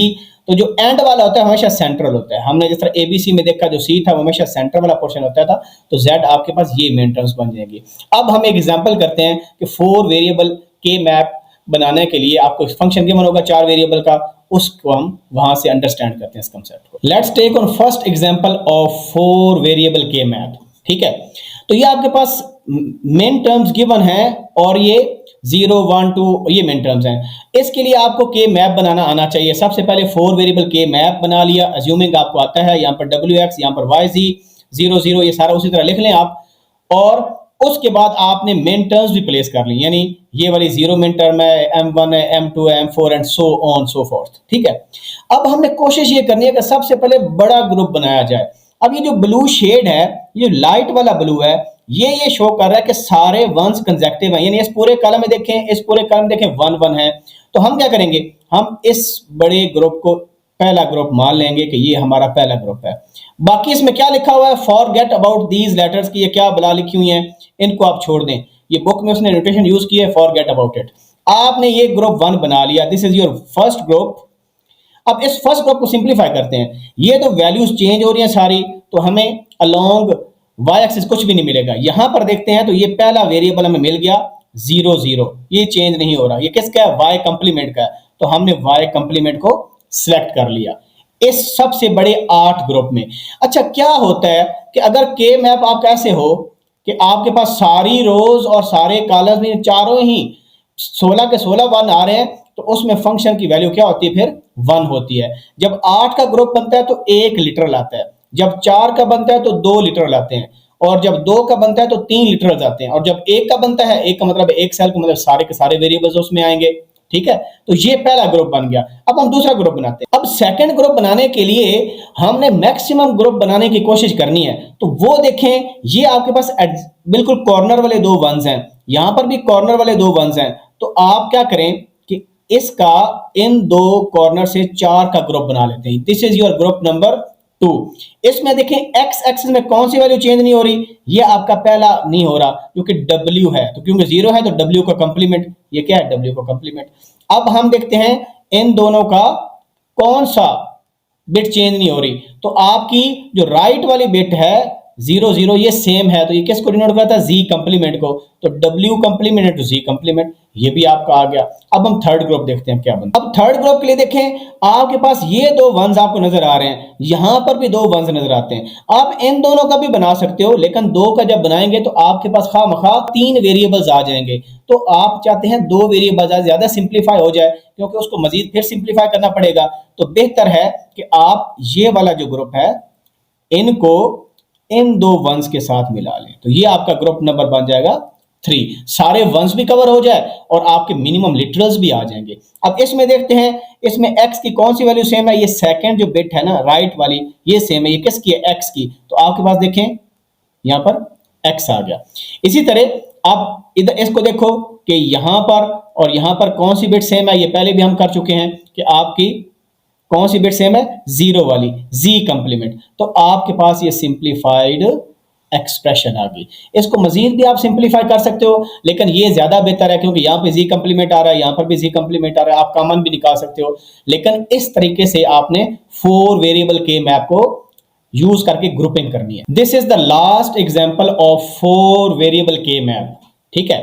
तो जो एंड वाला होता है हमेशा सेंट्रल होता है। हमने जिस तरह ABC में देखा जो C था वो हमेशा सेंटर वाला पोर्शन होता था, तो Z आपके पास ये मेन टर्म्स बन जाएंगी। अब हम एक एग्जांपल करते हैं कि 4 वेरिएबल के मैप बनाने के लिए आपको फंक्शन गिवन होगा 4 वेरिएबल का, उसको हम वहां से अंडरस्टैंड करते हैं इस कांसेप्ट को। Let's take on first example of 4 variable के मैप। ठीक है, तो ये आपके पास मेन टर्म्स गिवन है और ये 0 1 2 ये मेन टर्म्स हैं। इसके लिए आपको के मैप बनाना आना चाहिए। सबसे पहले 4 वेरिएबल के मैप बना लिया, अज्यूमिंग आपको आता है। यहाँ पर wx, यहाँ पर yz 0 0 ये सारा उसी तरह लिख लें आप। और उसके बाद आपने मेन टर्म्स भी प्लेस कर ली, यानी ये वाली 0 मेन टर्म है, m1 है, m2 है, m4 and so on so fourth. ठीक है, अब हमने कोशिश ये करनी है कि सबसे पहले बड़ा ग्रुप बनाया जाए। अब ये जो ब्लू शेड है, ये लाइट वाला ब्लू है, ये शो कर रहा है कि सारे वंस कंसेक्टिव हैं, यानी इस पूरे कॉलम में देखें, इस पूरे कॉलम में देखें 1 1 है। तो हम क्या करेंगे, हम इस बड़े ग्रुप को पहला ग्रुप मान लेंगे कि ये हमारा पहला ग्रुप है। बाकी इसमें क्या लिखा हुआ है, फॉरगेट अबाउट दीज लेटर्स की, ये क्या बला लिखी हुई हैं, इनको आप छोड़ दें। ये बुक में उसने नोटेशन यूज की है फॉरगेट अबाउट इट। आपने ये ग्रुप 1 बना लिया, this is your first group. अब इस फर्स्ट ग्रुप को सिंप्लीफाई करते हैं। ये तो वैल्यूज चेंज हो रही हैं सारी, तो हमें अलोंग वाई एक्सिस कुछ भी नहीं मिलेगा। यहां पर देखते हैं तो ये पहला वेरिएबल हमें मिल गया 0 0, ये चेंज नहीं हो रहा। ये किसका है, वाई कंप्लीमेंट का है, तो हमने वाई कंप्लीमेंट को सिलेक्ट कर लिया इस सबसे बड़े 8 ग्रुप में। अच्छा, क्या होता है कि अगर के मैप आपका ऐसे हो कि आपके पास सारी रोज और सारे कॉलम्स में चारों ही 16 के 16 1 आ रहे हैं, तो उसमें फंक्शन की वैल्यू क्या होती है, फिर 1 होती है। जब 8 का ग्रुप बनता है तो 1 लिटरल आता है, जब 4 का बनता है तो 2 लिटरल आते हैं, और जब 2 का बनता है तो 3 लिटरल आते हैं, और जब 1 का बनता है, 1 का मतलब एक सेल का मतलब सारे के सारे वेरिएबल्स उसमें आएंगे। ठीक है, तो ये पहला ग्रुप बन गया। अब हम दूसरा ग्रुप बनाते हैं। अब सेकंड ग्रुप बनाने के लिए हमने मैक्सिमम ग्रुप बनाने की कोशिश करनी है। तो वो देखें, ये आपके पास बिल्कुल कॉर्नर वाले 2 वंस हैं, यहां पर भी कॉर्नर वाले 2 वंस हैं। तो आप क्या करें कि इसका इन 2 कॉर्नर से 4 का ग्रुप बना लेते हैं। This is your group number 2। इसमें देखें एक्स एक्सिस में कौन सी वैल्यू चेंज नहीं हो रही, ये आपका पहला नहीं हो रहा क्योंकि W है, तो क्योंकि 0 है तो W का कंप्लीमेंट, ये क्या है, W का कंप्लीमेंट। अब हम देखते हैं इन दोनों का कौन सा बिट चेंज नहीं हो रही, तो आपकी जो राइट वाली बिट है 0 0 ये सेम है, तो ये किसको डिनोट करता है, Z कंप्लीमेंट को, तो W complement to Z complement, ये भी आपका आ गया। अब हम थर्ड ग्रुप देखते हैं क्या बनता है। अब थर्ड ग्रुप के लिए देखें, आपके पास ये 2 वंस आपको नजर आ रहे हैं, यहां पर भी 2 वंस नजर आते हैं। आप इन दोनों का भी बना सकते हो, लेकिन 2 का जब बनाएंगे तो आपके पास खामखा 3 वेरिएबल्स आ जाएंगे। तो आप चाहते हैं 2 वेरिएबल्स ज्यादा सिंप्लीफाई हो जाए, क्योंकि उसको मजीद फिर सिंप्लीफाई करना पड़ेगा। तो बेहतर है कि आप ये वाला जो ग्रुप है इनको इन 2 वंस के साथ मिला लें, तो ये आपका ग्रुप नंबर बन जाएगा 3। सारे वंस भी कवर हो जाए और आपके मिनिमम लिटरल्स भी आ जाएंगे। अब इसमें देखते हैं, इसमें x की कौन सी वैल्यू सेम है, ये सेकंड जो बिट है ना राइट वाली, ये सेम है। ये किसकी है, x की, तो आपके पास देखें यहां पर x आ गया। इसी तरह आप इधर इसको देखो कि यहां पर और यहां पर कौन सी बिट सेम है, ये पहले भी हम कर चुके हैं कि आपकी कौन सी बिट सेम है, 0 वाली, Z कंप्लीमेंट। तो आपके पास ये सिंप्लीफाइड एक्सप्रेशन आ गई। इसको मजीद भी आप सिंप्लीफाई कर सकते हो, लेकिन ये ज्यादा बेहतर है क्योंकि यहाँ पे Z कंप्लीमेंट आ रहा है, यहाँ पर भी Z कंप्लीमेंट आ रहा है, आप कॉमन भी निकाल सकते हो। लेकिन इस तरीके से आपने 4 वेरिएबल के मैप को यूज करके ग्रुपिंग करनी है। This is the last example of 4 variable के मैप। ठीक है,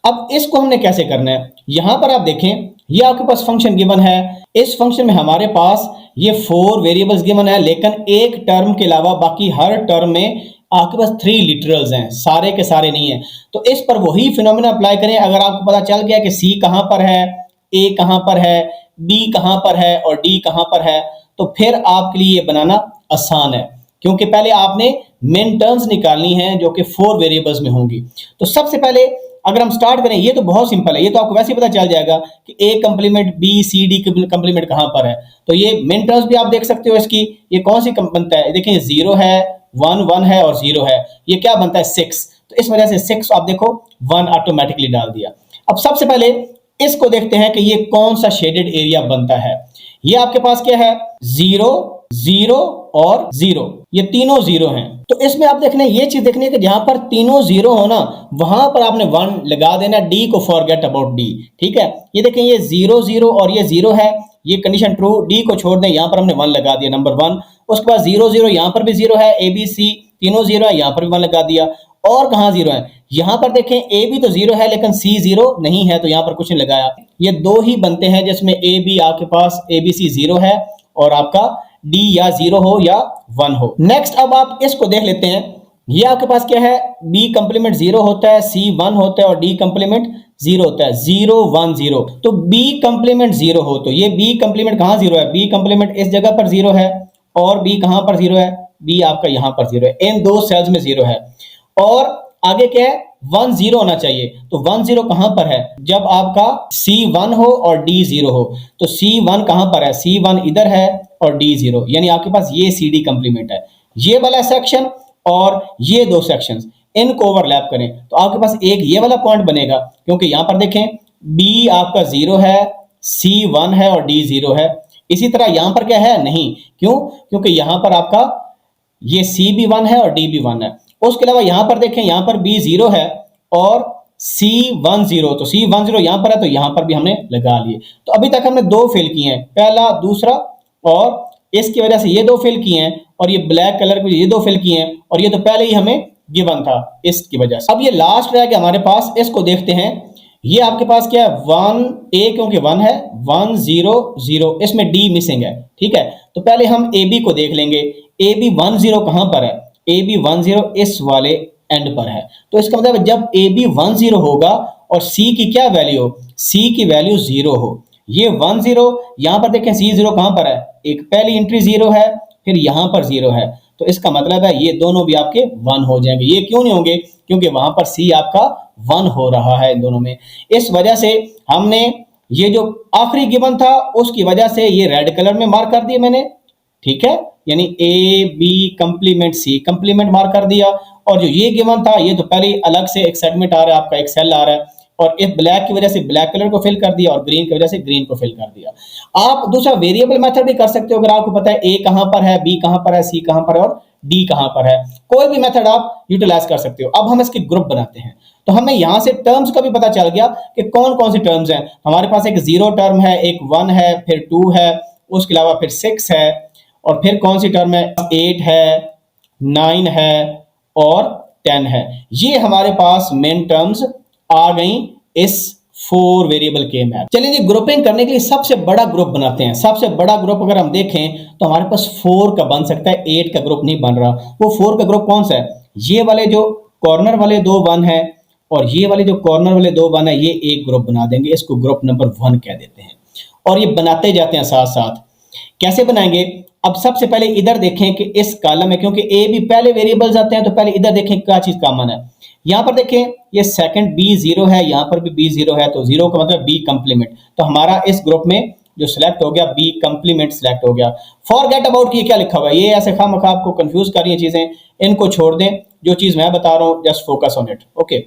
अब इसको हमने कैसे करना है, यहां पर आप देखें ये आपके पास फंक्शन गिवन है। इस फंक्शन में हमारे पास ये 4 वेरिएबल्स गिवन है, लेकिन एक टर्म के अलावा बाकी हर टर्म में आपके पास 3 लिटरल्स हैं, सारे के सारे नहीं है। तो इस पर वही फिनोमेना अप्लाई करें। अगर आपको पता चल गया कि C कहां पर है, A कहां पर है, B कहां पर है और D कहां पर है, तो फिर आपके लिए ये बनाना आसान है, क्योंकि पहले आपने मेन टर्म्स निकालनी है जो कि 4 वेरिएबल्स में होंगी। तो सबसे पहले अगर हम स्टार्ट करें, ये तो बहुत सिंपल है, ये तो आपको वैसे ही पता चल जाएगा कि A complement B C D complement कहां पर है। तो ये मेन टर्म्स भी आप देख सकते हो इसकी, ये कौन सी बनता है, देखिए 0 है, 1 1 है और 0 है, ये क्या बनता है 6। तो इस वजह से 6 आप देखो 1 ऑटोमेटिकली डाल दिया। अब सबसे पहले इसको देखते हैं कि ये कौन सा शेडेड एरिया बनता है। ये आपके पास क्या है, 0 0 और 0, ये तीनों 0 हैं। तो इसमें आप देखने ये चीज देखनी है कि जहां पर तीनों 0 हो ना, वहां पर आपने 1 लगा देना, डी को फॉरगेट अबाउट डी। ठीक है, ये देखें ये 0 0 और ये 0 है, ये कंडीशन ट्रू, डी को छोड़ दें, यहां पर हमने 1 लगा दिया, नंबर 1। उसके बाद 0 0, यहां पर भी 0 है, ए बी सी तीनों 0 है, यहां पर भी 1 लगा दिया। और कहां 0 है, यहां पर देखें ए बी तो 0 है लेकिन सी 0 नहीं है, तो यहां पर कुछ नहीं लगाया। ये दो ही बनते हैं जिसमें ए बी आपके पास ए बी सी 0 है और आपका डी या 0 हो या 1 हो। नेक्स्ट अब आप इसको देख लेते हैं, ये आपके पास क्या है, बी कंप्लीमेंट 0 होता है, सी 1 होता है और डी कंप्लीमेंट 0 होता है, 0 1 0। तो बी कंप्लीमेंट 0 हो तो ये बी कंप्लीमेंट कहां 0 है, बी कंप्लीमेंट इस जगह पर 0 है और बी कहां पर 0 है, बी आपका यहां पर 0 है, इन दो सेल्स में 0 है। और आगे क्या है, 1 0 होना चाहिए, तो 1 0 कहां पर है, जब आपका C1 हो और D 0 हो। तो C1 कहां पर है, C1 इधर है और D 0, यानी आपके पास ये CD कंप्लीमेंट है। ये वाला सेक्शन और ये दो सेक्शंस इनको ओवरलैप करें तो आपके पास एक ये वाला पॉइंट बनेगा, क्योंकि यहां पर देखें B आपका 0 है, C1 है और D 0 है। इसी तरह यहां पर क्या है, नहीं, क्यों, क्योंकि यहां पर आपका ये C भी 1 है और D भी 1 है। उसके अलावा यहां पर देखें, यहां पर B 0 है और C1 0, तो C1 0 यहां पर है, तो यहां पर भी हमने लगा लिए। तो अभी तक हमने दो फिल किए हैं, पहला दूसरा, और इसकी वजह से ये दो फिल किए हैं, और ये ब्लैक कलर के ये दो फिल किए हैं, और ये तो पहले ही हमें गिवन था इसकी वजह से। अब ये लास्ट रह गया हमारे पास, इसको देखते हैं। ये आपके पास क्या है, 1 A क्योंकि 1 है, 1 0 0, इसमें D मिसिंग है। ठीक है, तो पहले हम AB को देख लेंगे। AB 1 0 कहां पर है, AB 1 0 इस वाले एंड पर है, तो इसका मतलब जब AB 1 0 होगा और C की क्या वैल्यू हो, C की वैल्यू 0 हो। ये 1 0, यहां पर देखें C 0 कहां पर है, एक पहली एंट्री 0 है, फिर यहां पर 0 है, तो इसका मतलब है ये दोनों भी आपके 1 हो जाएंगे। ये क्यों नहीं होंगे, क्योंकि वहां पर C आपका 1 हो रहा है इन दोनों में। इस वजह से हमने ये जो आखिरी गिवन था उसकी वजह से ये रेड कलर में मार्क कर दिए मैंने। ठीक है, यानी A B complement C complement mark कर दिया, और जो ये गिवन था ये तो पहले ही अलग से एक सेगमेंट आ रहा है, आपका एक सेल आ रहा है, और इस ब्लैक की वजह से ब्लैक कलर को फिल कर दिया और ग्रीन की वजह से ग्रीन को फिल कर दिया। आप दूसरा वेरिएबल मेथड भी कर सकते हो, अगर आपको पता है ए कहां पर है, बी कहां पर है, सी कहां पर है और डी कहां पर है, कोई भी मेथड आप यूटिलाइज कर सकते हो। अब हम इसके ग्रुप बनाते हैं, तो हमें यहां से टर्म्स का भी पता चल गया कि कौन कौन सी टर्म्स हैं। हमारे पास एक 0 टर्म है, एक 1 है, फिर 2 है, उसके अलावा फिर 6 है, और फिर कौन सी टर्म है, 8 है, 9 है और 10 है। ये हमारे पास मेन टर्म्स आ गई इस 4 वेरिएबल के मैप। चलिए जी, ग्रुपिंग करने के लिए सबसे बड़ा ग्रुप बनाते हैं। सबसे बड़ा ग्रुप अगर हम देखें तो हमारे पास 4 का बन सकता है, 8 का ग्रुप नहीं बन रहा। वो 4 का ग्रुप कौन सा है, ये वाले जो कॉर्नर वाले 2 1 है और ये वाले जो कॉर्नर वाले 2 1 है, ये एक ग्रुप बना देंगे, इसको ग्रुप नंबर 1 कह देते हैं। और ये बनाते जाते हैं साथ साथ। कैसे बनाएंगे, अब सबसे पहले इधर देखें कि इस कॉलम में, क्योंकि ए बी पहले वेरिएबल्स आते हैं, तो पहले इधर देखें क्या चीज कॉमन है। यहां पर देखें ये सेकंड बी 0 है, यहां पर भी बी 0 है, तो 0 का मतलब बी कंप्लीमेंट। तो हमारा इस ग्रुप में जो सिलेक्ट हो गया बी कंप्लीमेंट सिलेक्ट हो गया। फॉरगेट अबाउट ये क्या लिखा हुआ है, ये ऐसे खामखा आपको कंफ्यूज कर रही है चीजें, इनको छोड़ दें, जो चीज मैं बता रहा हूं just focus on it. Okay,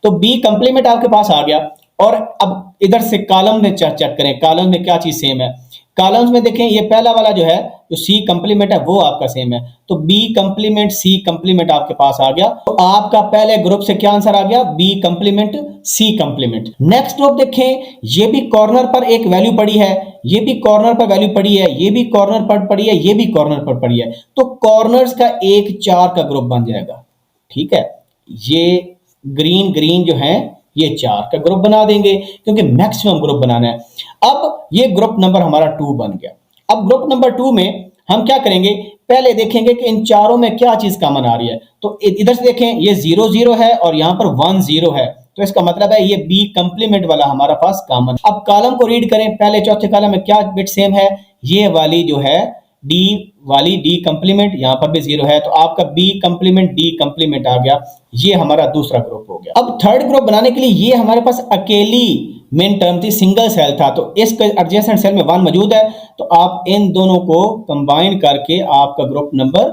तो बी कंप्लीमेंट आपके पास आ गया। और अब इधर से कॉलम में चेक करें, कॉलम में क्या चीज सेम है। कॉलम्स में देखें ये पहला वाला जो है जो सी कंप्लीमेंट है वो आपका सेम है, तो बी कंप्लीमेंट सी कंप्लीमेंट आपके पास आ गया। तो आपका पहले ग्रुप से क्या आंसर आ गया, B complement C complement. Next group देखें, ये भी कॉर्नर पर एक वैल्यू पड़ी है, ये भी कॉर्नर पर वैल्यू पड़ी है, ये भी कॉर्नर पर पड़ी है, ये भी कॉर्नर पर पड़ी है, तो कॉर्नर्स का एक 4 का ग्रुप बन जाएगा। ठीक है, ये ग्रीन ग्रीन जो है ये 4 का ग्रुप बना देंगे, क्योंकि मैक्सिमम ग्रुप बनाना है। अब ये ग्रुप नंबर हमारा 2 बन गया। अब ग्रुप नंबर 2 में हम क्या करेंगे, पहले देखेंगे कि इन चारों में क्या चीज कॉमन आ रही है। तो इधर से देखें ये 0 0 है और यहां पर 1 0 है, तो इसका मतलब है ये बी कंप्लीमेंट वाला हमारा पास कॉमन। अब कॉलम को रीड करें, पहले चौथे कॉलम में क्या बिट सेम है, ये वाली जो है डी वाली डी कंप्लीमेंट, यहां पर भी 0 है, तो आपका बी कंप्लीमेंट डी कंप्लीमेंट आ गया। ये हमारा दूसरा ग्रुप हो गया। अब थर्ड ग्रुप बनाने के लिए ये हमारे पास अकेली मेन टर्म थी, सिंगल सेल था, तो इस एडजेसेंट सेल में 1 मौजूद है, तो आप इन दोनों को कंबाइन करके आपका ग्रुप नंबर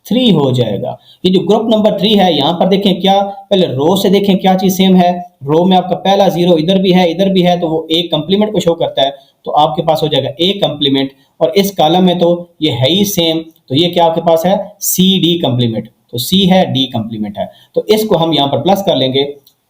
3 हो जाएगा। ये जो ग्रुप नंबर 3 है, यहाँ पर देखें क्या, पहले रो से देखें क्या चीज सेम है। रो में आपका पहला 0 इधर भी है इधर भी है, तो वो ए कंप्लीमेंट को शो करता है, तो आपके पास हो जाएगा ए कंप्लीमेंट। और इस कॉलम में तो ये है ही सेम, तो ये क्या आपके पास है, सी डी कंप्लीमेंट। तो सी है, डी कंप्लीमेंट है, तो इसको हम यहाँ पर प्लस कर लेंगे,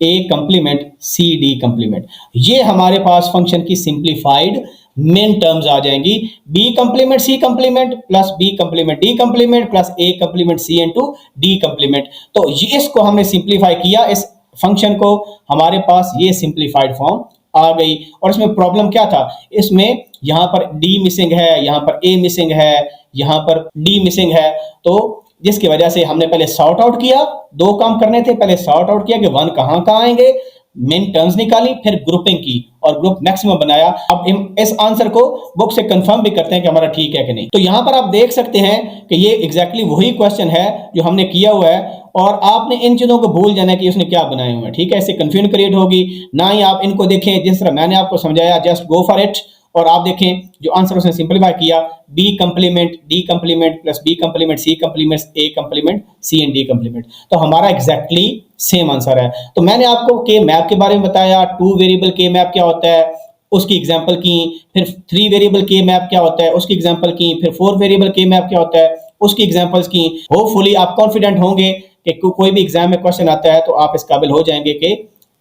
A complement C D complement. ये हमारे पास फंक्शन की सिंप्लीफाइड मेन टर्म्स आ जाएंगी, B complement C complement plus B complement D complement plus A complement C into D complement. तो ये इसको हमने सिंप्लीफाई किया, इस फंक्शन को, हमारे पास ये सिंप्लीफाइड फॉर्म आ गई। और इसमें प्रॉब्लम क्या था, इसमें यहां पर डी मिसिंग है, यहां पर ए मिसिंग है, यहां पर डी मिसिंग है, तो जिसकी वजह से हमने पहले सॉर्ट आउट किया, दो काम करने थे, पहले सॉर्ट आउट किया कि वन कहां कहां आएंगे, मेन टर्म्स निकाली, फिर ग्रुपिंग की और ग्रुप मैक्सिमम बनाया। अब इस आंसर को बुक से कंफर्म भी करते हैं कि हमारा ठीक है कि नहीं। तो यहां पर आप देख सकते हैं कि ये एग्जैक्टली वही क्वेश्चन है जो हमने किया हुआ है, और आपने इन चीजों को भूल जाना है कि उसने क्या बनाए हुए हैं, ठीक है। इससे कंफ्यूजन क्रिएट होगी ना ही आप इनको देखें जिस तरह मैंने आपको समझाया, जस्ट गो फॉर इट। और आप देखें जो आंसर उसने सिंपलीफाई किया, B complement D complement plus B complement C complement A complement C and D complement, तो हमारा एग्जैक्टली सेम आंसर है। तो मैंने आपको के मैप के बारे में बताया, 2 वेरिएबल के मैप क्या होता है उसकी एग्जांपल की, फिर 3 वेरिएबल के मैप क्या होता है उसकी एग्जांपल की, फिर 4 वेरिएबल के मैप क्या होता है उसकी एग्जांपल्स की। होपफुली आप कॉन्फिडेंट होंगे कि कोई भी एग्जाम में क्वेश्चन आता है तो आप इस काबिल हो जाएंगे कि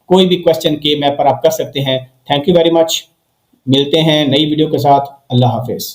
कोई भी क्वेश्चन के मैप पर आप कर सकते हैं। थैंक यू वेरी मच, मिलते हैं नई वीडियो के साथ। अल्लाह हाफिज।